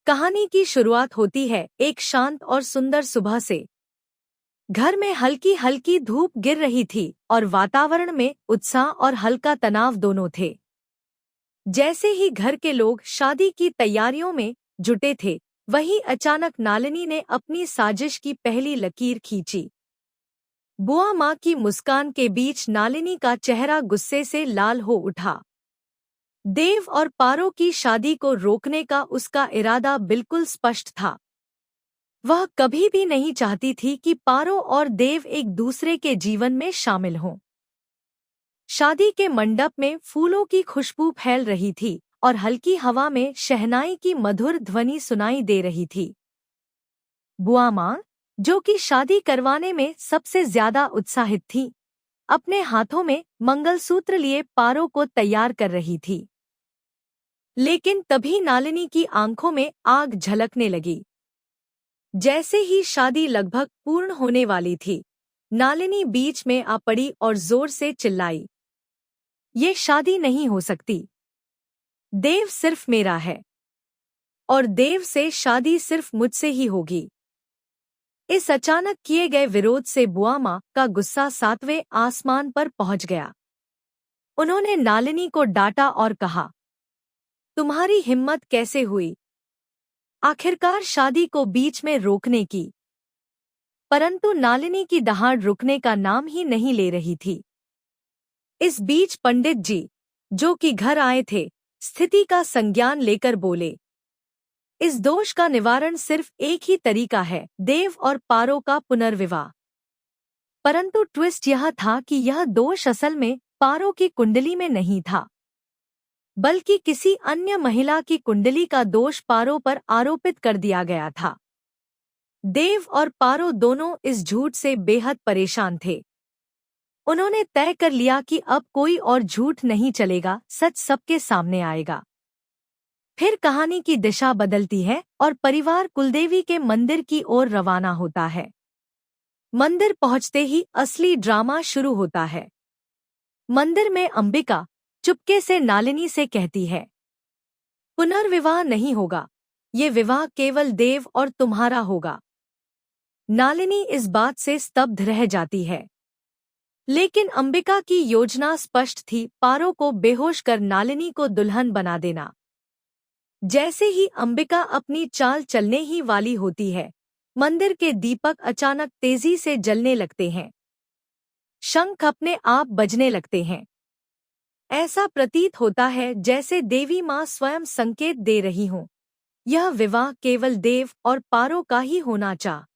कहानी की शुरुआत होती है एक शांत और सुंदर सुबह से। घर में हल्की हल्की धूप गिर रही थी और वातावरण में उत्साह और हल्का तनाव दोनों थे। जैसे ही घर के लोग शादी की तैयारियों में जुटे थे, वहीं अचानक नालिनी ने अपनी साजिश की पहली लकीर खींची। बुआ माँ की मुस्कान के बीच नालिनी का चेहरा गुस्से से लाल हो उठा। देव और पारो की शादी को रोकने का उसका इरादा बिल्कुल स्पष्ट था। वह कभी भी नहीं चाहती थी कि पारो और देव एक दूसरे के जीवन में शामिल हों। शादी के मंडप में फूलों की खुशबू फैल रही थी और हल्की हवा में शहनाई की मधुर ध्वनि सुनाई दे रही थी। बुआ माँ, जो कि शादी करवाने में सबसे ज्यादा उत्साहित थी, अपने हाथों में मंगलसूत्र लिए पारो को तैयार कर रही थी। लेकिन तभी नालिनी की आंखों में आग झलकने लगी। जैसे ही शादी लगभग पूर्ण होने वाली थी, नालिनी बीच में आ पड़ी और जोर से चिल्लाई, ये शादी नहीं हो सकती। देव सिर्फ मेरा है और देव से शादी सिर्फ मुझसे ही होगी। इस अचानक किए गए विरोध से बुआ माँ का गुस्सा 7वें आसमान पर पहुंच गया। उन्होंने नालिनी को डांटा और कहा, तुम्हारी हिम्मत कैसे हुई आखिरकार शादी को बीच में रोकने की। परंतु नालिनी की दहाड़ रुकने का नाम ही नहीं ले रही थी। इस बीच पंडित जी, जो कि घर आए थे, स्थिति का संज्ञान लेकर बोले, इस दोष का निवारण सिर्फ एक ही तरीका है, देव और पारो का पुनर्विवाह। परंतु ट्विस्ट यह था कि यह दोष असल में पारो की कुंडली में नहीं था, बल्कि किसी अन्य महिला की कुंडली का दोष पारो पर आरोपित कर दिया गया था। देव और पारो दोनों इस झूठ से बेहद परेशान थे। उन्होंने तय कर लिया कि अब कोई और झूठ नहीं चलेगा, सच सबके सामने आएगा। फिर कहानी की दिशा बदलती है और परिवार कुलदेवी के मंदिर की ओर रवाना होता है। मंदिर पहुंचते ही असली ड्रामा शुरू होता है। मंदिर में अंबिका चुपके से नालिनी से कहती है, पुनर्विवाह नहीं होगा, ये विवाह केवल देव और तुम्हारा होगा। नालिनी इस बात से स्तब्ध रह जाती है। लेकिन अंबिका की योजना स्पष्ट थी, पारो को बेहोश कर नालिनी को दुल्हन बना देना। जैसे ही अंबिका अपनी चाल चलने ही वाली होती है, मंदिर के दीपक अचानक तेजी से जलने लगते हैं। शंख अपने आप बजने लगते हैं। ऐसा प्रतीत होता है जैसे देवी माँ स्वयं संकेत दे रही हों, यह विवाह केवल देव और पारो का ही होना चाहिए।